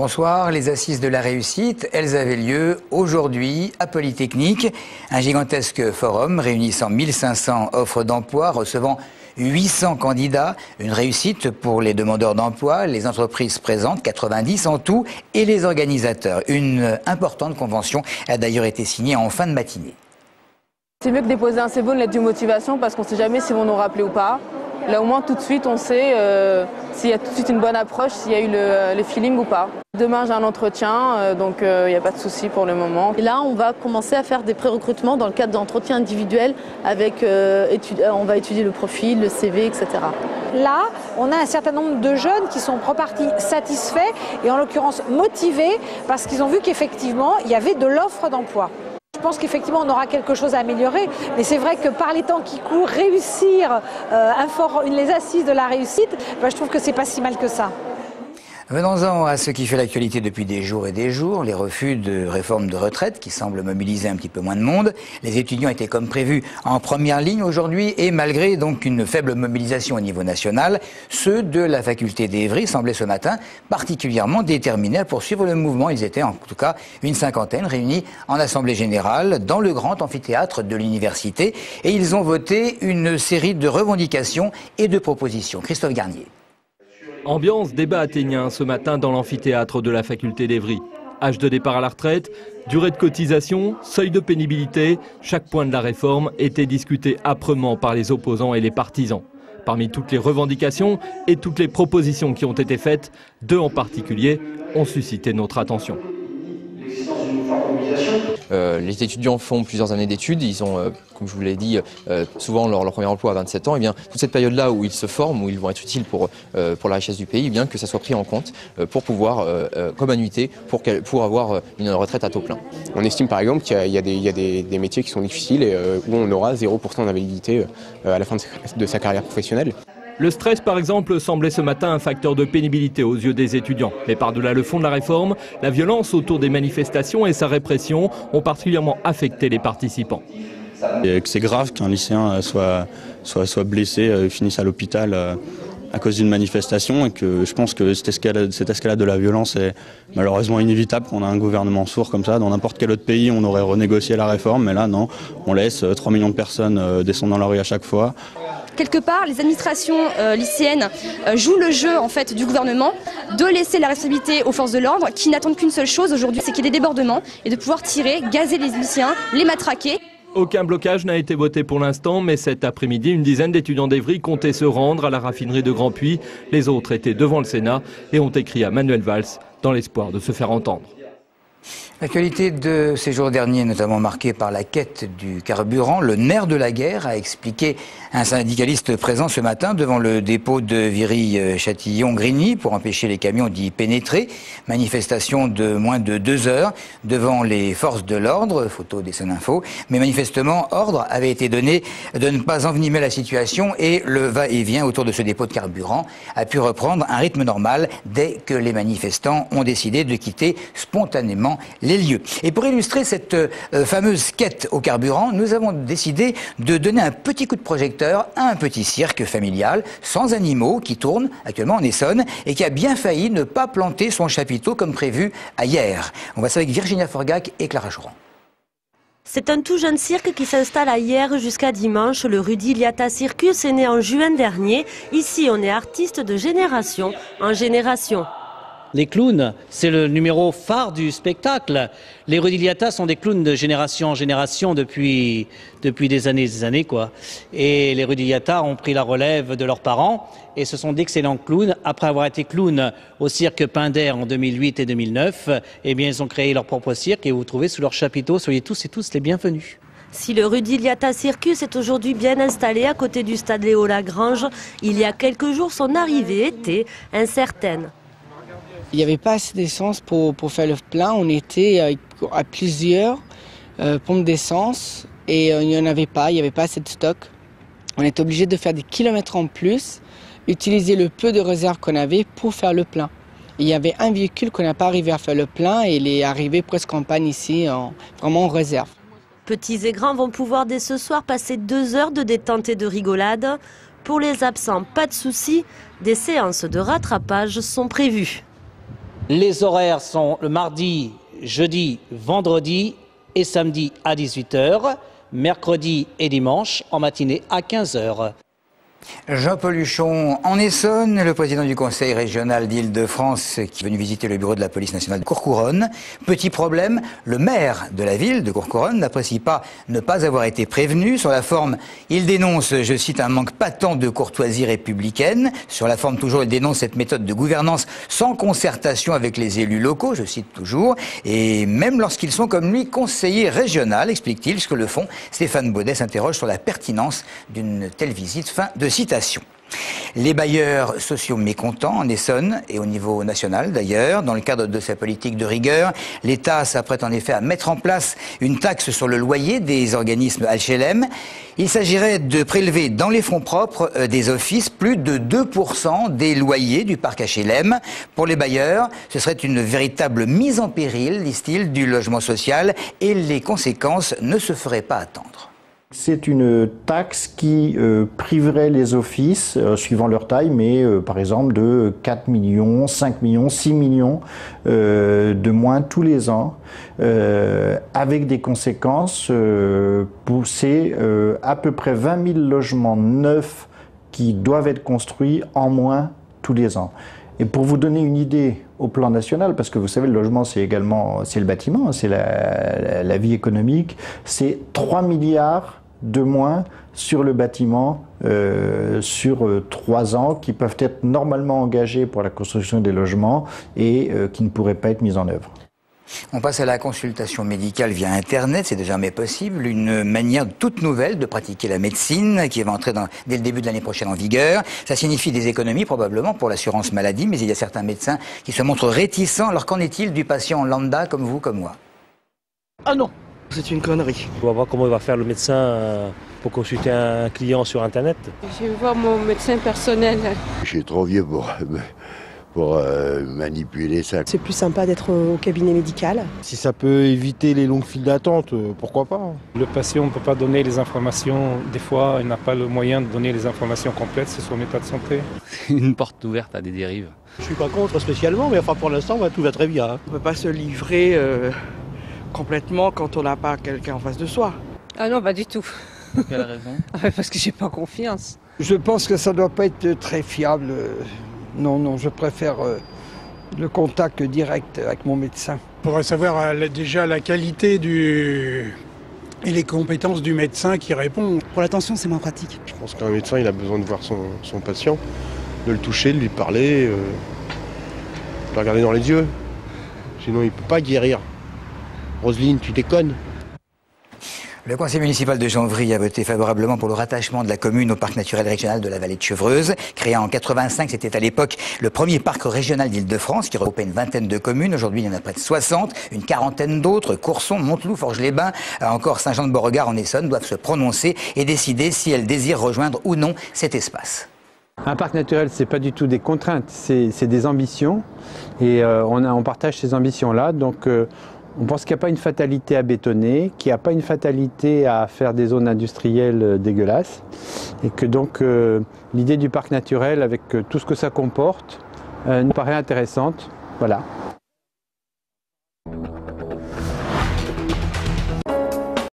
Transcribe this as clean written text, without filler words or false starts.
Bonsoir, les assises de la réussite, elles avaient lieu aujourd'hui à Polytechnique, un gigantesque forum réunissant 1500 offres d'emploi, recevant 800 candidats, une réussite pour les demandeurs d'emploi, les entreprises présentes, 90 en tout, et les organisateurs. Une importante convention a d'ailleurs été signée en fin de matinée. C'est mieux que déposer un CV, une lettre de motivation, parce qu'on ne sait jamais si on nous rappeler ou pas. Là au moins tout de suite on sait s'il y a tout de suite une bonne approche, s'il y a eu le feeling ou pas. Demain j'ai un entretien, donc il n'y a pas de souci pour le moment. Et là on va commencer à faire des pré-recrutements dans le cadre d'entretiens individuels avec, on va étudier le profil, le CV, etc. Là, on a un certain nombre de jeunes qui sont repartis satisfaits et en l'occurrence motivés parce qu'ils ont vu qu'effectivement il y avait de l'offre d'emploi. Je pense qu'effectivement on aura quelque chose à améliorer, mais c'est vrai que par les temps qui courent, réussir les assises de la réussite, je trouve que c'est pas si mal que ça. Venons-en à ce qui fait l'actualité depuis des jours et des jours, les refus de réforme de retraite qui semblent mobiliser un petit peu moins de monde. Les étudiants étaient comme prévu en première ligne aujourd'hui et malgré donc une faible mobilisation au niveau national, ceux de la faculté d'Evry semblaient ce matin particulièrement déterminés à poursuivre le mouvement. Ils étaient en tout cas une cinquantaine réunis en assemblée générale dans le grand amphithéâtre de l'université et ils ont voté une série de revendications et de propositions. Christophe Garnier. Ambiance débat athénien ce matin dans l'amphithéâtre de la faculté d'Evry. Âge de départ à la retraite, durée de cotisation, seuil de pénibilité, chaque point de la réforme était discuté âprement par les opposants et les partisans. Parmi toutes les revendications et toutes les propositions qui ont été faites, deux en particulier ont suscité notre attention. Les étudiants font plusieurs années d'études, ils ont, comme je vous l'ai dit, souvent leur premier emploi à 27 ans. Et bien, toute cette période-là où ils se forment, où ils vont être utiles pour la richesse du pays, bien que ça soit pris en compte pour pouvoir, comme annuité, pour avoir une retraite à taux plein. On estime par exemple qu'il y a des métiers qui sont difficiles et où on aura 0% d'invalidité à la fin de sa carrière professionnelle. Le stress, par exemple, semblait ce matin un facteur de pénibilité aux yeux des étudiants. Mais par-delà le fond de la réforme, la violence autour des manifestations et sa répression ont particulièrement affecté les participants. C'est grave qu'un lycéen soit blessé, finisse à l'hôpital à cause d'une manifestation et que je pense que cette escalade de la violence est malheureusement inévitable. On a un gouvernement sourd comme ça. Dans n'importe quel autre pays, on aurait renégocié la réforme, mais là, non. On laisse 3 millions de personnes descendre dans la rue à chaque fois. Quelque part, les administrations lycéennes jouent le jeu en fait, du gouvernement de laisser la responsabilité aux forces de l'ordre qui n'attendent qu'une seule chose aujourd'hui, c'est qu'il y ait des débordements et de pouvoir tirer, gazer les lycéens, les matraquer. Aucun blocage n'a été voté pour l'instant, mais cet après-midi, une dizaine d'étudiants d'Evry comptaient se rendre à la raffinerie de Grand-Puy. Les autres étaient devant le Sénat et ont écrit à Manuel Valls dans l'espoir de se faire entendre. L'actualité de ces jours derniers, notamment marquée par la quête du carburant, le nerf de la guerre, a expliqué un syndicaliste présent ce matin devant le dépôt de Viry-Châtillon-Grigny pour empêcher les camions d'y pénétrer. Manifestation de moins de 2 heures devant les forces de l'ordre, photo des Seninfo. Mais manifestement, ordre avait été donné de ne pas envenimer la situation et le va-et-vient autour de ce dépôt de carburant a pu reprendre un rythme normal dès que les manifestants ont décidé de quitter spontanément les lieux. Et pour illustrer cette fameuse quête au carburant, nous avons décidé de donner un petit coup de projecteur à un petit cirque familial, sans animaux, qui tourne actuellement en Essonne et qui a bien failli ne pas planter son chapiteau comme prévu à Hyères. On va ça avec Virginia Forgac et Clara Jouran. C'est un tout jeune cirque qui s'installe à Hyères jusqu'à dimanche. Le Rudy Liata Circus est né en juin dernier. Ici, on est artiste de génération en génération. Les clowns, c'est le numéro phare du spectacle. Les Rudy Liata sont des clowns de génération en génération depuis des années quoi. Et les Rudy Liata ont pris la relève de leurs parents et ce sont d'excellents clowns. Après avoir été clowns au cirque Pinder en 2008 et 2009, eh bien ils ont créé leur propre cirque et vous trouvez sous leur chapiteau. Soyez tous et tous les bienvenus. Si le Rudy Liata Circus est aujourd'hui bien installé à côté du stade Léo Lagrange, il y a quelques jours son arrivée était incertaine. Il n'y avait pas assez d'essence pour faire le plein. On était à plusieurs pompes d'essence et il n'y en avait pas. Il n'y avait pas assez de stock. On était obligé de faire des kilomètres en plus, utiliser le peu de réserve qu'on avait pour faire le plein. Il y avait un véhicule qu'on n'a pas arrivé à faire le plein et il est arrivé presque en panne ici, vraiment en réserve. Petits et grands vont pouvoir dès ce soir passer 2 heures de détente et de rigolade. Pour les absents, pas de soucis, des séances de rattrapage sont prévues. Les horaires sont le mardi, jeudi, vendredi et samedi à 18 h, mercredi et dimanche en matinée à 15 h. Jean-Paul Huchon, en Essonne, le président du conseil régional d'Île-de-France qui est venu visiter le bureau de la police nationale de Courcouronnes. Petit problème, le maire de la ville de Courcouronnes n'apprécie pas ne pas avoir été prévenu. Sur la forme, il dénonce, je cite, un manque patent de courtoisie républicaine. Sur la forme, toujours, il dénonce cette méthode de gouvernance sans concertation avec les élus locaux, je cite toujours. Et même lorsqu'ils sont, comme lui, conseillers régionaux, explique-t-il, ce que le font. Stéphane Baudet s'interroge sur la pertinence d'une telle visite. Fin de citation. Les bailleurs sociaux mécontents en Essonne et au niveau national d'ailleurs. Dans le cadre de sa politique de rigueur, l'État s'apprête en effet à mettre en place une taxe sur le loyer des organismes HLM. Il s'agirait de prélever dans les fonds propres des offices plus de 2% des loyers du parc HLM. Pour les bailleurs, ce serait une véritable mise en péril, disent-ils, du logement social et les conséquences ne se feraient pas attendre. C'est une taxe qui priverait les offices, suivant leur taille, mais par exemple de 4 millions, 5 millions, 6 millions de moins tous les ans, avec des conséquences poussées à peu près 20 000 logements neufs qui doivent être construits en moins tous les ans. Et pour vous donner une idée au plan national, parce que vous savez, le logement, c'est également, c'est le bâtiment, c'est la vie économique, c'est 3 milliards de moins sur le bâtiment sur 3 ans qui peuvent être normalement engagés pour la construction des logements et qui ne pourraient pas être mis en œuvre. On passe à la consultation médicale via Internet, c'est désormais possible, une manière toute nouvelle de pratiquer la médecine qui va entrer dès le début de l'année prochaine en vigueur. Ça signifie des économies probablement pour l'assurance maladie, mais il y a certains médecins qui se montrent réticents. Alors qu'en est-il du patient lambda comme vous, comme moi? Ah non, c'est une connerie. On va voir comment il va faire le médecin pour consulter un client sur Internet. Je vais voir mon médecin personnel. Je suis trop vieux pour manipuler ça. C'est plus sympa d'être au cabinet médical. Si ça peut éviter les longues files d'attente, pourquoi pas. Le patient ne peut pas donner les informations, des fois il n'a pas le moyen de donner les informations complètes sur son état de santé. Une porte ouverte à des dérives. Je suis pas contre spécialement, mais enfin pour l'instant tout va très bien. On ne peut pas se livrer complètement quand on n'a pas quelqu'un en face de soi. Ah non, pas du tout. Pour quelle raison? Parce que j'ai pas confiance. Je pense que ça ne doit pas être très fiable. Non, je préfère le contact direct avec mon médecin. Pour savoir déjà la qualité et les compétences du médecin qui répond. Pour l'attention, c'est moins pratique. Je pense qu'un médecin, il a besoin de voir son patient, de le toucher, de lui parler, de le regarder dans les yeux. Sinon, il ne peut pas guérir. Roselyne, tu déconnes. Le conseil municipal de Janvry a voté favorablement pour le rattachement de la commune au parc naturel régional de la vallée de Chevreuse. Créé en 85, c'était à l'époque le premier parc régional d'Île-de-France qui regroupait une vingtaine de communes. Aujourd'hui, il y en a près de 60, une quarantaine d'autres. Courson, Montloup, Forges-les-Bains, encore Saint-Jean-de-Beauregard en Essonne doivent se prononcer et décider si elles désirent rejoindre ou non cet espace. Un parc naturel, c'est pas du tout des contraintes, c'est des ambitions et on partage ces ambitions-là. Donc on pense qu'il n'y a pas une fatalité à bétonner, qu'il n'y a pas une fatalité à faire des zones industrielles dégueulasses et que donc l'idée du parc naturel avec tout ce que ça comporte nous paraît intéressante. Voilà.